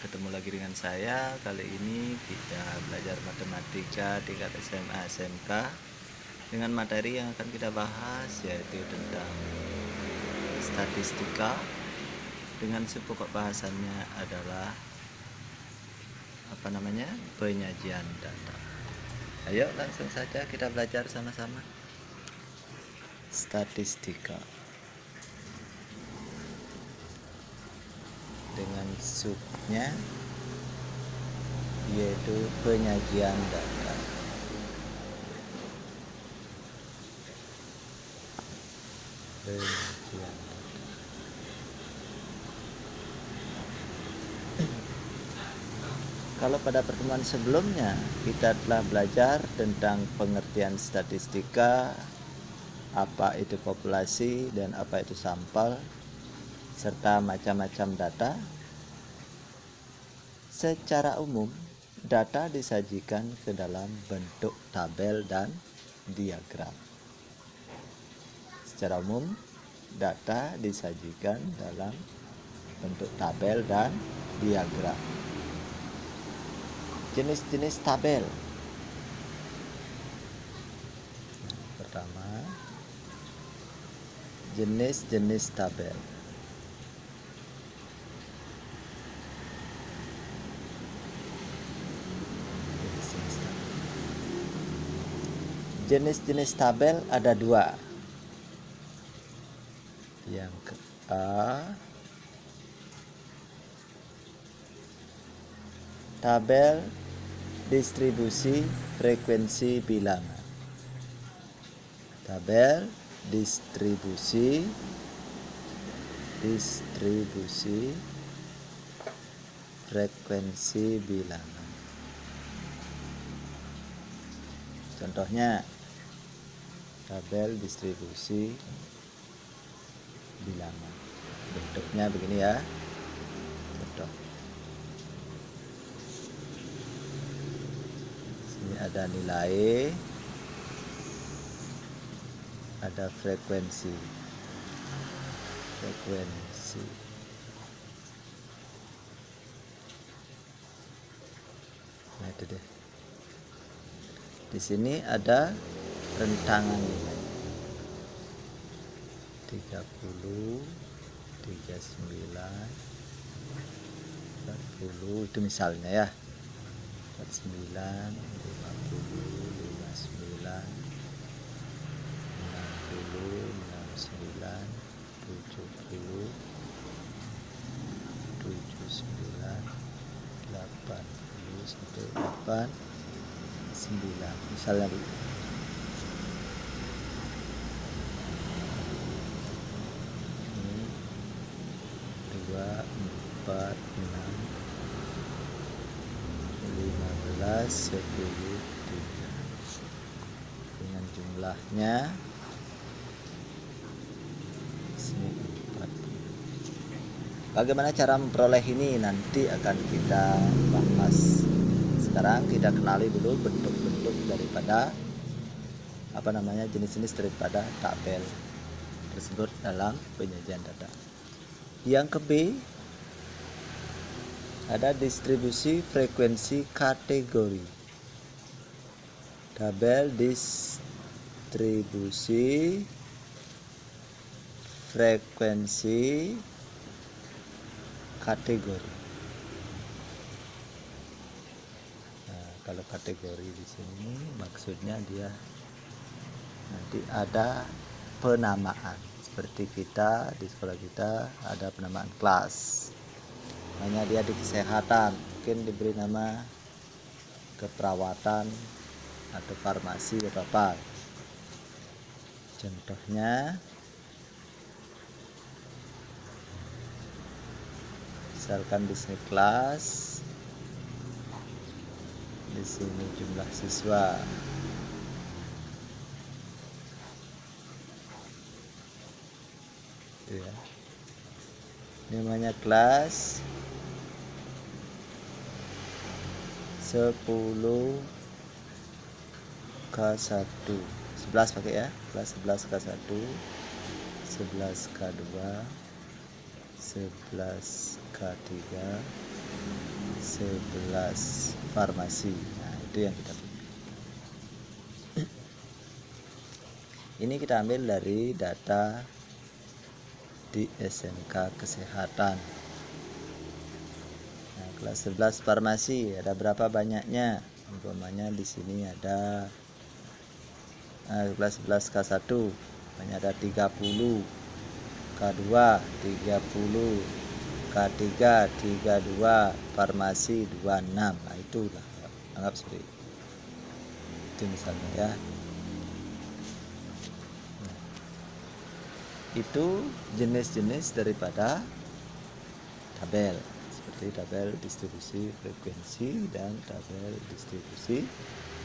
ketemu lagi dengan saya. Kali ini kita belajar matematika tingkat SMA SMK dengan materi yang akan kita bahas yaitu tentang statistika dengan pokok bahasannya adalah penyajian data. Ayo langsung saja kita belajar sama-sama. Statistika dengan subnya yaitu penyajian data. Penyajian data. Kalau pada pertemuan sebelumnya kita telah belajar tentang pengertian statistika, apa itu populasi dan apa itu sampel, serta macam-macam data. Secara umum, data disajikan ke dalam bentuk tabel dan diagram. Secara umum, data disajikan dalam bentuk tabel dan diagram. Jenis-jenis tabel. Pertama, jenis-jenis tabel. Jenis-jenis tabel ada dua. Yang A, tabel distribusi frekuensi bilangan. Tabel distribusi frekuensi bilangan. Contohnya tabel distribusi bilangan. Bentuknya begini ya. Contoh. Sini ada nilai, ada frekuensi. Nah, itu deh. Di sini ada rentangan nilai 30, 39, 40 itu misalnya ya. 49, 50, 59, 60, 69, 70, 79, 80 sampai 89 misalnya begitu. Ini 2, 4, 6, 15, 10, 3 dengan jumlahnya sini 40. Bagaimana cara memperoleh ini nanti akan kita bahas. Sekarang kita kenali dulu bentuk-bentuk daripada jenis-jenis daripada tabel tersebut dalam penyajian data. Yang ke B, ada distribusi frekuensi kategori. Tabel distribusi frekuensi kategori. Nah, kalau kategori di sini maksudnya dia nanti ada penamaan. Seperti kita di sekolah kita ada penamaan kelas. Hanya dia di kesehatan, mungkin diberi nama keperawatan atau farmasi atau apa. Contohnya misalkan di sini kelas, di sini jumlah siswa. Itu ya. Ini namanya kelas 10K1, 11 pakai ya, kelas 11K1, 11K2, 11K3, 11 farmasi. Nah, itu yang kita pilih. Ini kita ambil dari data di SMK Kesehatan. Nah, kelas 11 farmasi ada berapa banyaknya? Umpamanya di sini ada kelas 11 K1 hanya ada 30, K2 30, K3 32, farmasi 26. Nah, itulah anggap seperti itu misalnya ya. Nah, itu jenis-jenis daripada tabel, seperti tabel distribusi frekuensi dan tabel distribusi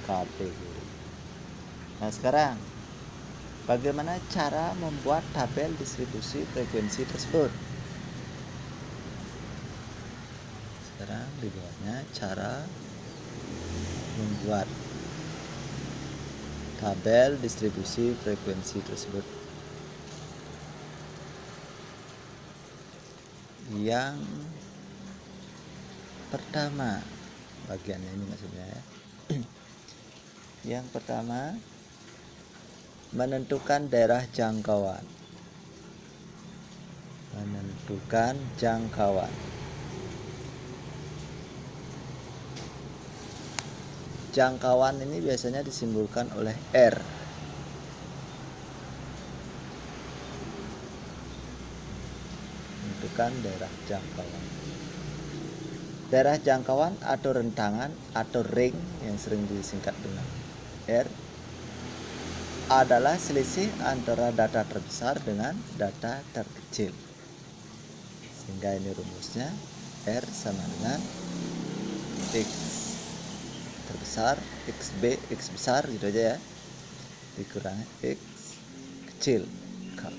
kategori. Nah, sekarang bagaimana cara membuat tabel distribusi frekuensi tersebut? Sekarang di bawahnya cara membuat tabel distribusi frekuensi tersebut. Yang pertama, bagiannya ini maksudnya ya. Yang pertama, menentukan daerah jangkauan. Menentukan jangkauan. Jangkauan ini biasanya disimbolkan oleh R. Menentukan daerah jangkauan. Daerah jangkauan atau rentangan atau ring yang sering disingkat dengan R adalah selisih antara data terbesar dengan data terkecil. Sehingga ini rumusnya R sama dengan X terbesar, X besar gitu aja ya, dikurangi X kecil K.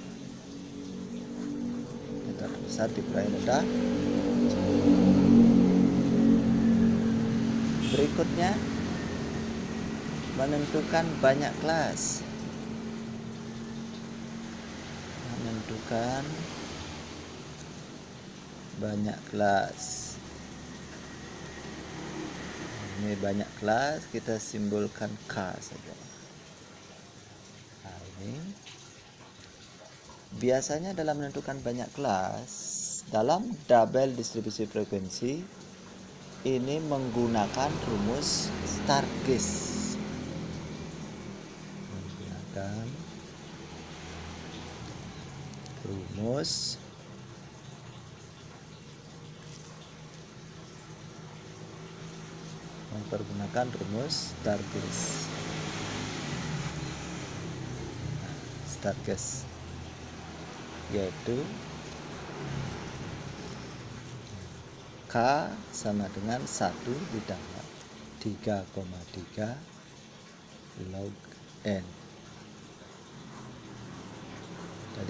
Data terbesar dikurangi data kecil. Berikutnya, menentukan banyak kelas. Menentukan banyak kelas. Ini banyak kelas, kita simbolkan K saja. Nah, ini biasanya dalam menentukan banyak kelas, dalam tabel distribusi frekuensi ini menggunakan rumus Stargis. Menggunakan rumus Stargis, yaitu K sama dengan 1 ditambah 3,3 log N.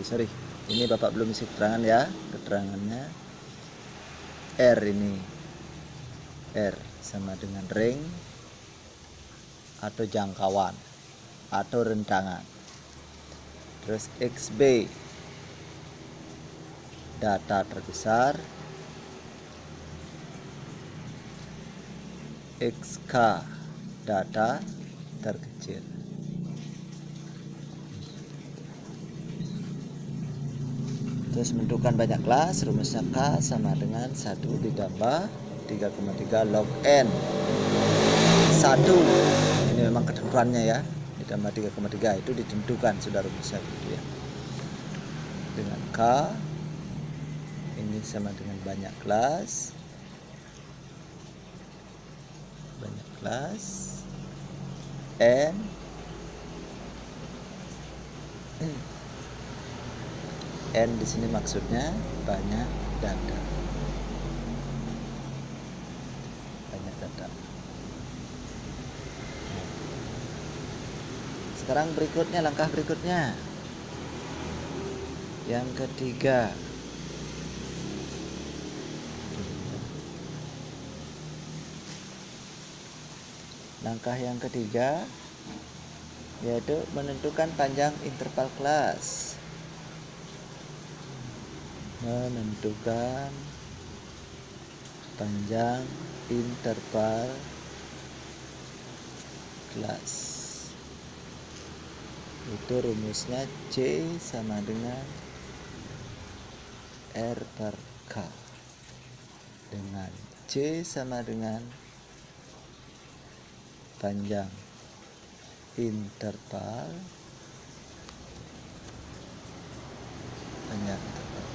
Sorry, ini Bapak belum isi keterangan ya. Keterangannya R ini. R sama dengan ring atau jangkauan atau rentangan. Terus XB data terbesar, XK data terkecil. Terus menentukan banyak kelas, rumusnya K sama dengan 1 ditambah 3,3 log N. 1 ini memang ketentuannya ya, ditambah 3,3 itu ditentukan sudah rumusnya gitu ya. Dengan K ini sama dengan banyak kelas. N N di sini maksudnya banyak data. Sekarang berikutnya, langkah berikutnya yang ketiga. Langkah yang ketiga yaitu menentukan panjang interval kelas. Menentukan panjang interval kelas. Itu rumusnya C sama dengan R per K, dengan C sama dengan panjang interval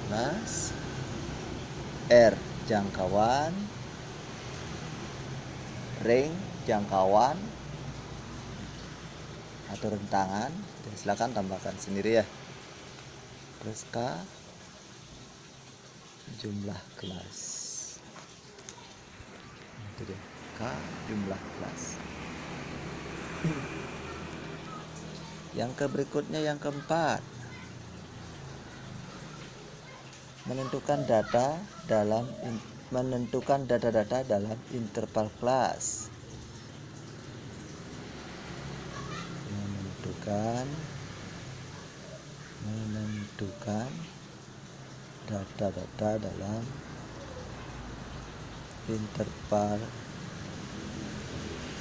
kelas, R jangkauan, ring jangkauan atau rentangan, silakan tambahkan sendiri ya, terus K jumlah kelas. Itu dia, K jumlah kelas. Yang berikutnya, yang keempat, menentukan data dalam data-data dalam interval kelas. Menentukan data-data dalam interval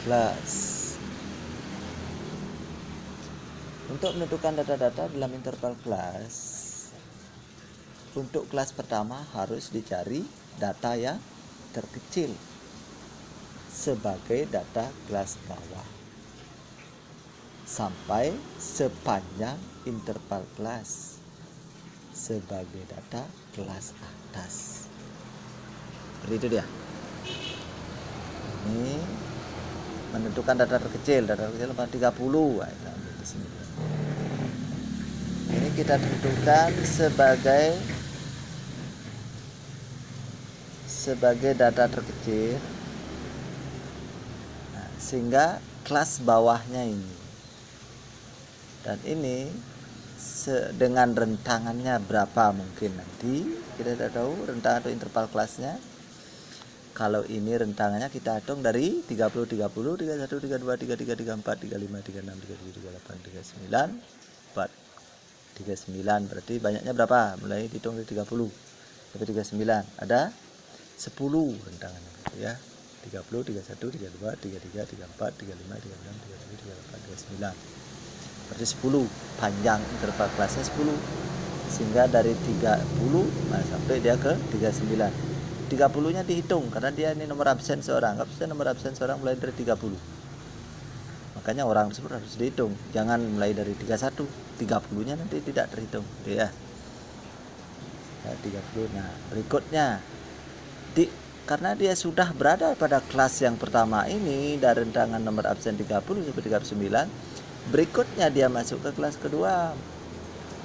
kelas. Untuk menentukan data-data dalam interval kelas, untuk kelas pertama harus dicari data yang terkecil sebagai data kelas bawah sampai sepanjang interval kelas sebagai data kelas atas. Seperti itu dia. Ini menentukan data terkecil 30. Nah, di sini. Ini kita tentukan sebagai data terkecil, nah, sehingga kelas bawahnya ini, dan ini dengan rentangannya berapa mungkin nanti kita tidak tahu rentangan atau interval kelasnya. Kalau ini rentangannya kita hitung dari 30, 30, 31, 32, 33, 34, 35, 36, 37, 38, 39, 4, 39. Berarti banyaknya berapa? Mulai dihitung dari 30 sampai 39. Ada 10 rentangannya ya. 30, 31, 32, 33, 34, 35, 36, 37, 38, 39. Berarti 10. Panjang interval kelasnya 10. Sehingga dari 30 sampai dia ke 39. 30-nya dihitung karena dia ini nomor absen seorang. Nomor absen seorang mulai dari 30. Makanya orang tersebut harus dihitung. Jangan mulai dari 31. 30-nya nanti tidak terhitung, ya. 30. Nah, berikutnya karena dia sudah berada pada kelas yang pertama ini dari rentangan nomor absen 30 sampai 39, berikutnya dia masuk ke kelas kedua.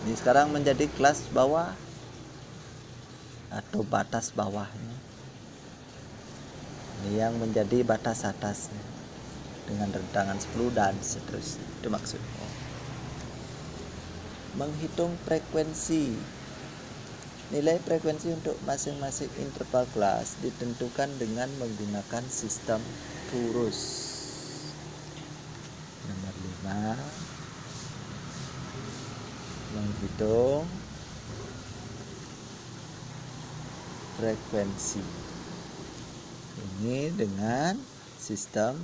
Ini sekarang menjadi kelas bawah atau batas bawahnya. Ini yang menjadi batas atasnya dengan rentangan 10 dan seterusnya. Itu maksudnya. Menghitung frekuensi. Nilai frekuensi untuk masing-masing interval kelas ditentukan dengan menggunakan sistem Purus. Nomor 5, menghitung frekuensi ini dengan sistem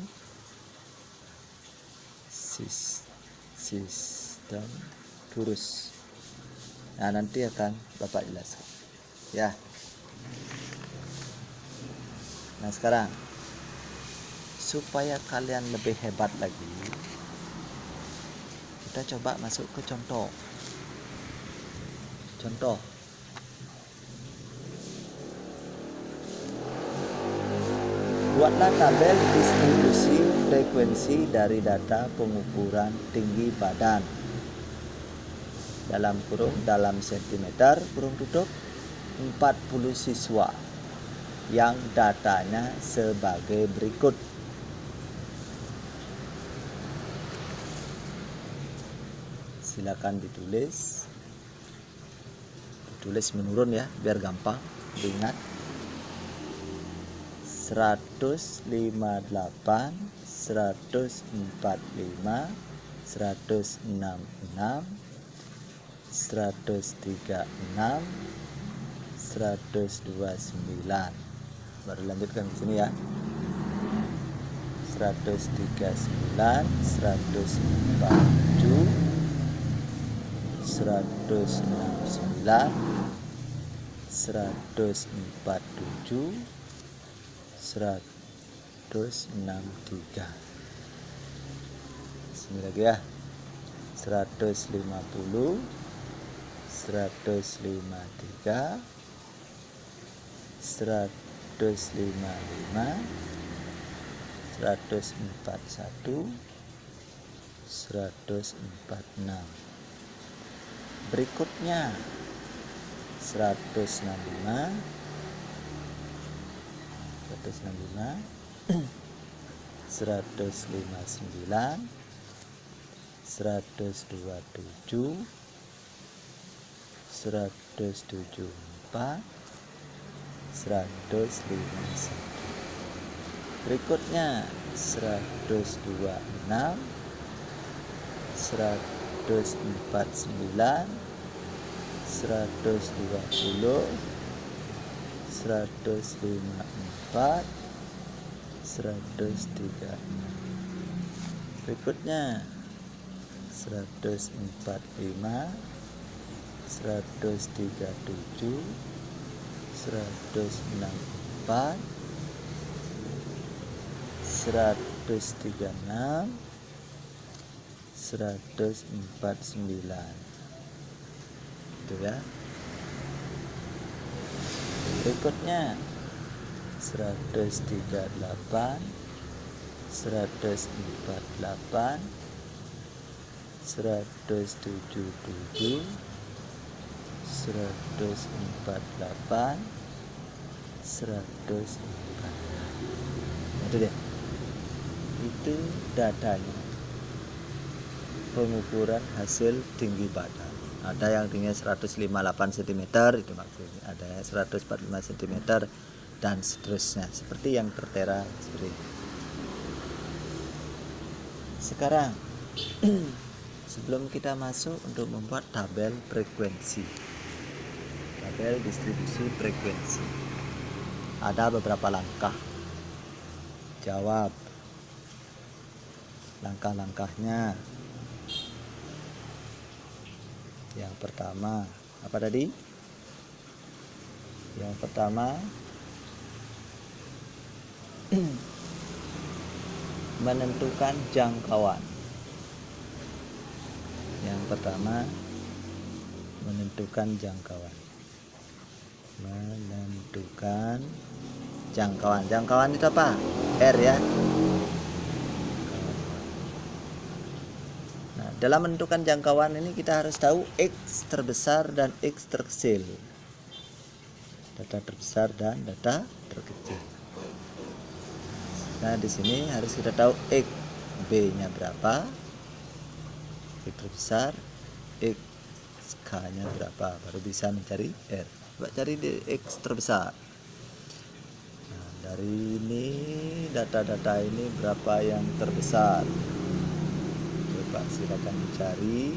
Purus. Nah, nanti akan Bapak jelaskan ya. Nah, sekarang supaya kalian lebih hebat lagi, kita coba masuk ke contoh. Buatlah tabel distribusi frekuensi dari data pengukuran tinggi badan dalam sentimeter kurung tutup 40 siswa yang datanya sebagai berikut. Silakan ditulis menurun ya biar gampang diingat. 158, 145, 166, 136, 129. baru lanjutkan ke sini ya. 139, 147, 169, 147, 163. Sini lagi ya. 150, 153, 155, 141, 146. Berikutnya 165, 159, 159, 127, 174, 151. Berikutnya 126, 149, 120, 154, 136. Berikutnya 145, 137, 164, 136, 149. Itu ya. Berikutnya 138, 148, 177, 148, 104. Itu dia. Itu datanya. Pengukuran hasil tinggi badan. Ada yang tingginya 158 cm, itu maksudnya. Ada yang 145 cm dan seterusnya. Seperti yang tertera seperti ini. Sekarang sebelum kita masuk untuk membuat tabel frekuensi, tabel distribusi frekuensi, ada beberapa langkah. Jawab langkah-langkahnya. Yang pertama apa tadi? Yang pertama menentukan jangkauan. Yang pertama menentukan jangkauan. Menentukan jangkauan. Jangkauan itu apa? R ya. Nah, dalam menentukan jangkauan ini kita harus tahu X terbesar dan X terkecil. Data terbesar dan data terkecil. Nah, di sini harus kita tahu X B-nya berapa, X terbesar, X K-nya berapa, baru bisa mencari R. Coba cari di X terbesar. Nah, dari ini data-data ini berapa yang terbesar? Coba silakan dicari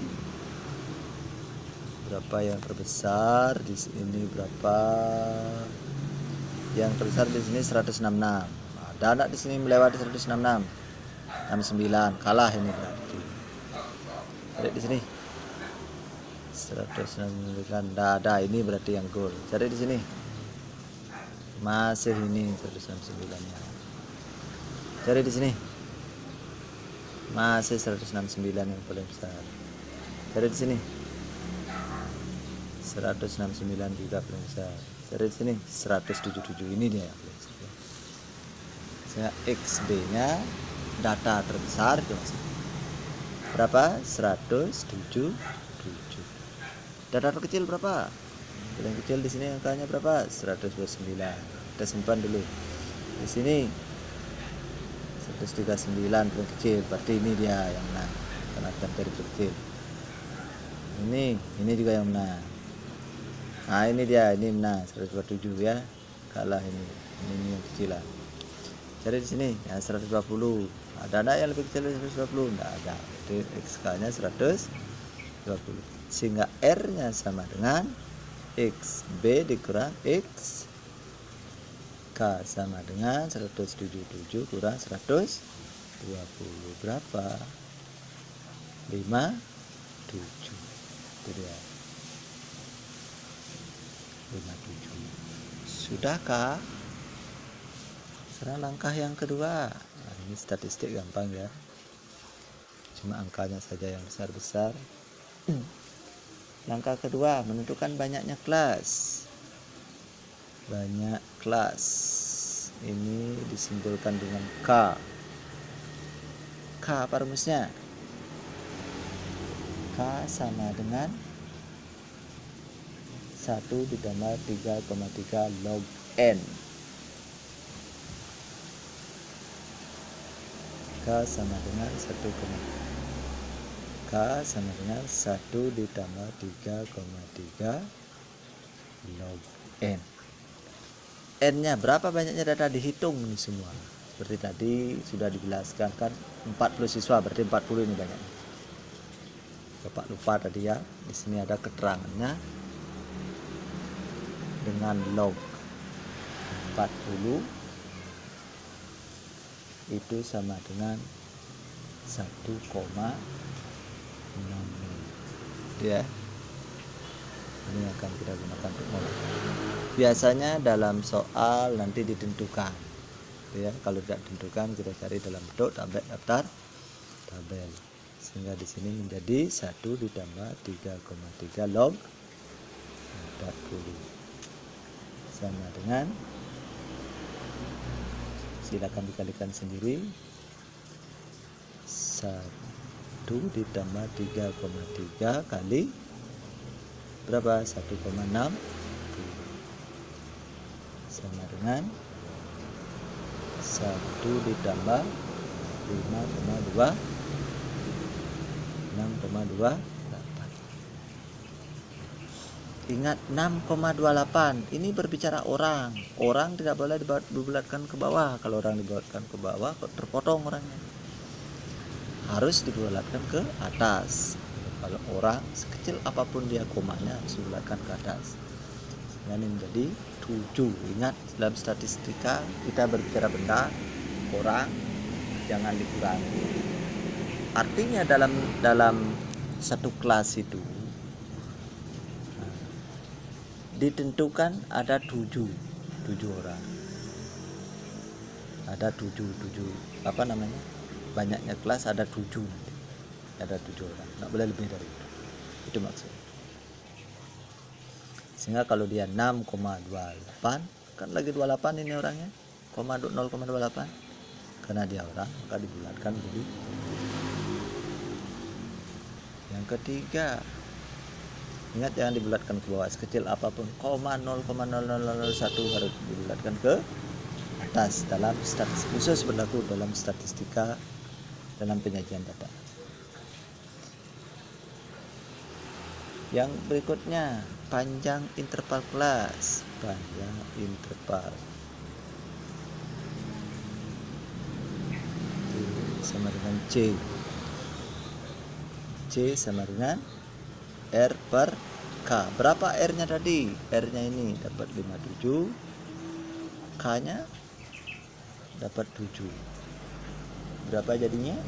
berapa yang terbesar di sini, berapa yang terbesar di sini 166. Ada anak di sini melewati 166, 69, kalah ini berarti. Cari di sini 169, tidak ada, ini berarti yang gol. Cari di sini masih ini 169-nya. Cari di sini masih 169 yang paling besar. Cari di sini 169 juga paling besar. Cari di sini 177, ini dia yang paling besar. XB nya data terbesar itu berapa? 177. Data terkecil berapa? Paling kecil di sini angkanya berapa? 129. Kita simpan dulu. Di sini 139 paling kecil, berarti ini dia yang menang karena dari kecil. Ini juga yang menang. Nah, ini dia, ini menang 127 ya. Kalah ini yang kecilan. Cari di sini ya 120. Ada enggak yang lebih kecil dari 120? Enggak ada. Jadi XK-nya 120. Sehingga R-nya sama dengan XB dikurang XK. K sama dengan 177 kurang 120 berapa? 57. Itu dia. 57. Sudahkah? Sekarang langkah yang kedua. Nah, ini statistik gampang ya. Cuma angkanya saja yang besar-besar. Langkah kedua, menentukan banyaknya kelas. Banyak kelas. Ini disimpulkan dengan K. K apa rumusnya? K sama dengan 1 ditambah 3,3 log N. K sama dengan 1 ditambah 3,3 log N. N-nya berapa banyaknya data dihitung ini semua. Seperti tadi sudah dijelaskan kan 40 siswa berarti 40 ini banyaknya. Bapak lupa tadi ya. Di sini ada keterangannya dengan log 40 itu sama dengan 1,6 ya. Ini akan kita gunakan untuk mulai. Biasanya dalam soal nanti ditentukan ya, kalau tidak ditentukan kita cari dalam bentuk daftar tabel, sehingga di sini menjadi 1 ditambah 3,3 log 40 sama dengan, silakan dikalikan sendiri, 1 ditambah 3,3 kali berapa? 1,6 sama dengan 1 ditambah 5,2 6,28. Ingat 6,28 ini berbicara orang. Orang tidak boleh dibulatkan ke bawah. Kalau orang dibulatkan ke bawah terpotong orangnya. Harus dibulatkan ke atas. Kalau orang sekecil apapun dia komanya harus dibulatkan ke atas. Sehingga ini menjadi 7. Ingat dalam statistika kita berbicara benda, orang, jangan dikurangi. Artinya dalam satu kelas itu ditentukan ada 7 orang. Ada 7 apa namanya? Banyaknya kelas ada 7. Ada 7 orang. Nggak boleh lebih dari itu. Itu maksudnya. Sehingga kalau dia 6,28 kan lagi 28 ini orangnya 0,28 karena dia orang maka dibulatkan jadi. Yang ketiga, ingat jangan dibulatkan ke bawah, sekecil apapun 0,00001 harus dibulatkan ke atas. Dalam statistik khusus berlaku dalam statistika dalam penyajian data. Yang berikutnya, panjang interval kelas. Panjang interval sama dengan C. C sama dengan R per K. Berapa R-nya tadi? R-nya ini dapat 57, K-nya dapat 7. Berapa jadinya?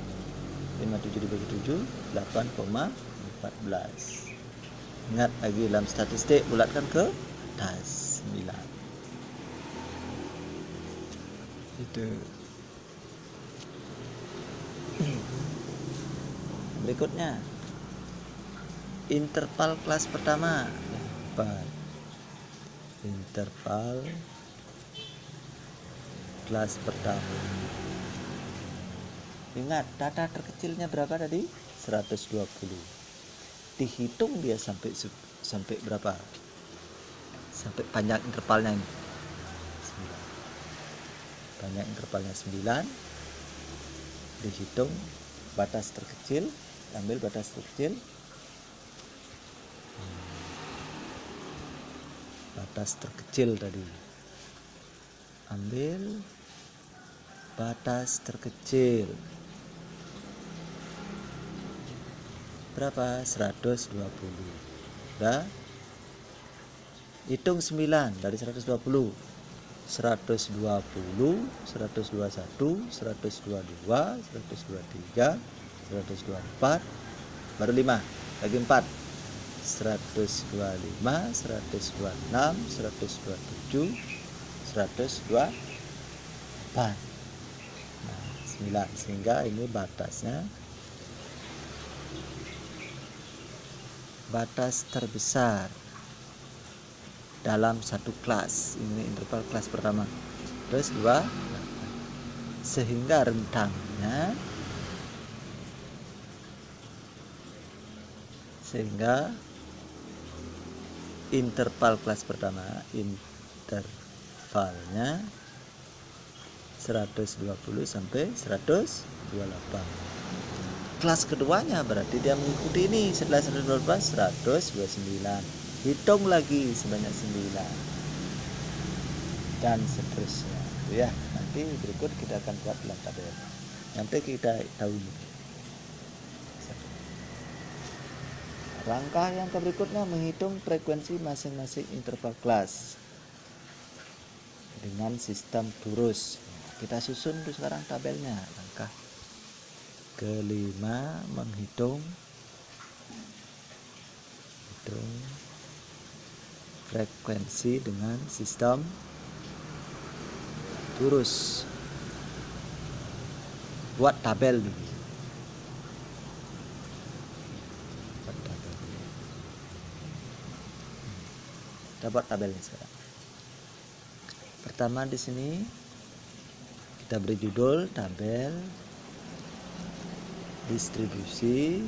57 dibagi 7, 8,14. Ingat lagi dalam statistik bulatkan ke atas 9. Itu. Berikutnya interval kelas pertama. Interval kelas pertama. Ingat data terkecilnya berapa tadi? 120. Dihitung dia sampai berapa? Sampai panjang intervalnya ini 9. Panjang intervalnya 9. Dihitung batas terkecil, ambil batas terkecil. Batas terkecil tadi. Ambil batas terkecil. Berapa? 120. Udah? Hitung 9 dari 120. 120, 121, 122, 123, 124, baru 5, lagi 4, 125, 126, 127, 128. Nah, 9, sehingga ini batasnya, batas terbesar dalam satu kelas. Ini interval kelas pertama. Terus 2, sehingga rentangnya, sehingga interval kelas pertama, intervalnya 120 sampai 128. Kelas keduanya berarti dia mengikuti ini, setelah 112, 129. Hitung lagi sebanyak 9 dan seterusnya ya. Nanti berikut kita akan buat dalam tabel, nanti kita tahu ini. Langkah yang berikutnya menghitung frekuensi masing-masing interval kelas dengan sistem turus. Kita susun dulu sekarang tabelnya. Langkah kelima, menghitung frekuensi dengan sistem turus. Buat tabel dulu. Kita buat tabelnya sekarang. Pertama di sini kita beri judul tabel distribusi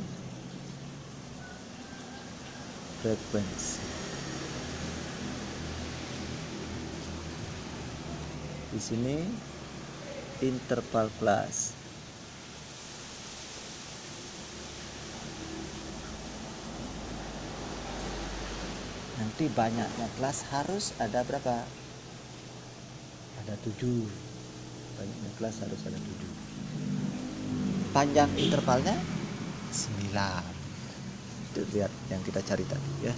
frekuensi. Di sini interval kelas. Nanti banyaknya kelas harus ada berapa? Ada 7. Banyaknya kelas harus ada 7. Panjang intervalnya 9. Itu lihat yang kita cari tadi ya.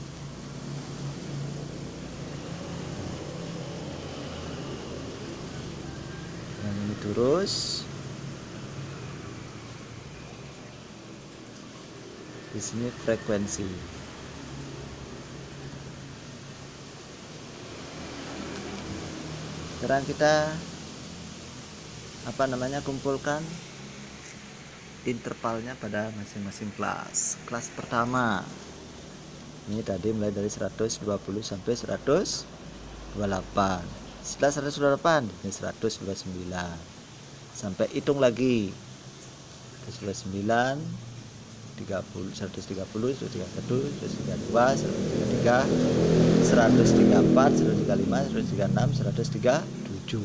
Yang ini terus. Di sini frekuensi. Sekarang kita kumpulkan intervalnya pada masing-masing kelas. Kelas pertama ini tadi mulai dari 120 sampai 128. Setelah 128 ini 129 sampai hitung lagi 129, 30, 130, 131, 132, 133, 134, 135, 136, 137.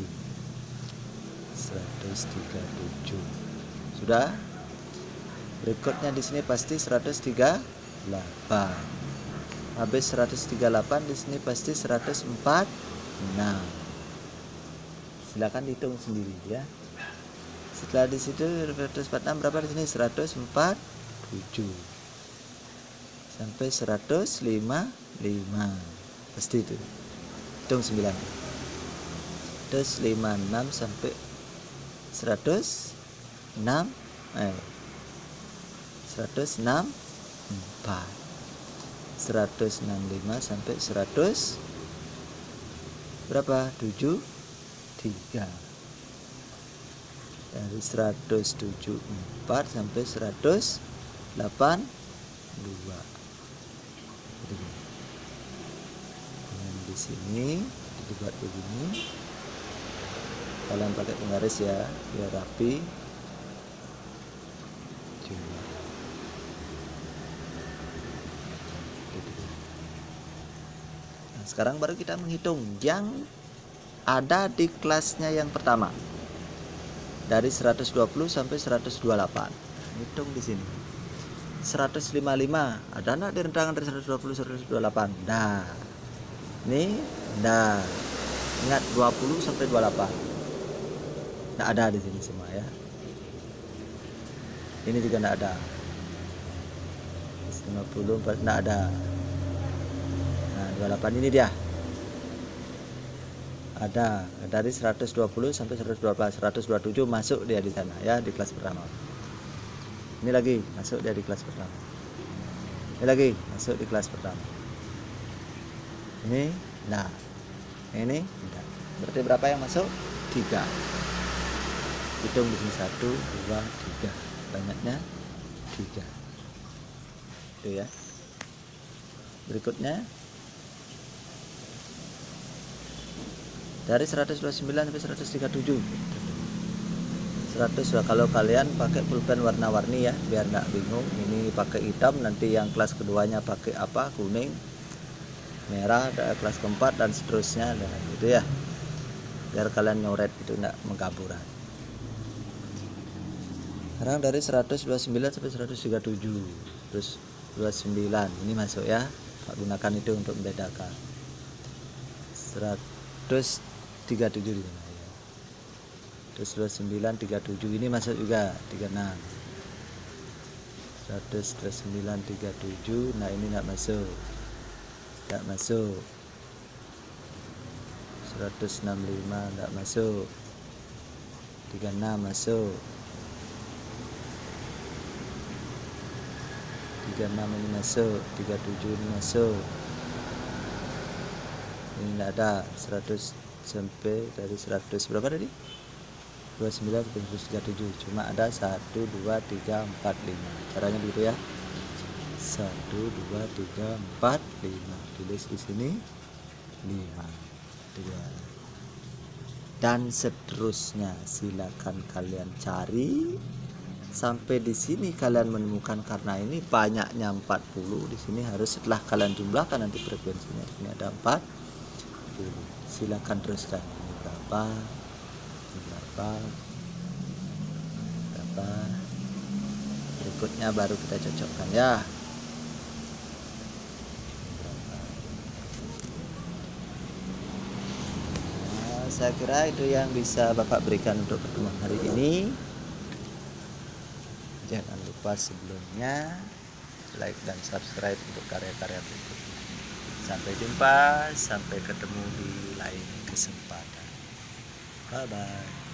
137. Sudah? Berikutnya di sini pasti 138. Habis 138 di sini pasti 146. Silakan dihitung sendiri ya. Setelah di situ 146 berapa di sini? 147 sampai 155. Pasti itu. Hitung 9. Terus 56 sampai 106 164. 165 sampai 100 berapa? 73. Dari 174 sampai 182. Dan di sini dibuat begini. Kalian pakai penggaris ya, biar rapi. Nah, sekarang baru kita menghitung yang ada di kelasnya yang pertama. Dari 120 sampai 128. Hitung di sini. 155 ada enggak di rentangan dari 120 128? Nah. Ini nah. Ingat 20 sampai 28. Enggak ada di sini semua ya. Ini juga enggak ada. 50 enggak ada. Nah, 28 ini dia. Ada dari 120 sampai 112, 127 masuk dia di sana ya, di kelas pertama. Ini lagi masuk dia di kelas pertama. Ini lagi masuk di kelas pertama. Ini nah, ini enggak. Berarti berapa yang masuk? 3. Hitung di sini 1, 2, 3. Banyaknya 3. Itu ya. Berikutnya dari 129 sampai 137. 100 kalau kalian pakai pulpen warna-warni ya, biar nggak bingung. Ini pakai hitam, nanti yang kelas keduanya pakai apa? Kuning, merah, kelas keempat dan seterusnya, dan gitu ya. Biar kalian nyoret itu nggak mengkaburan. Sekarang dari 129 sampai 137. Terus 29 ini masuk ya. Gunakan itu untuk membedakan. 137 di mana ya. Terus 29 37 ini masuk juga 36. 129 37, nah ini enggak masuk. Enggak masuk. 165 enggak masuk. 36 masuk. 36 ini masuk, 37 ini masuk. Ini enggak ada. 100 sampai dari 100 berapa tadi? 29 sampai 137. Cuma ada 1 2 3 4 5. Caranya begitu ya. 1 2 3 4 5. Tulis di sini 5. Dan seterusnya silakan kalian cari sampai di sini kalian menemukan, karena ini banyaknya 40. Di sini harus setelah kalian jumlahkan nanti frekuensinya. Ini ada 40. Silakan teruskan. Ini berapa? Berapa? Berikutnya baru kita cocokkan ya. Nah, saya kira itu yang bisa Bapak berikan untuk pertemuan hari ini. Jangan lupa sebelumnya like dan subscribe untuk karya-karya berikutnya. Sampai jumpa, sampai ketemu di lain kesempatan. Bye bye.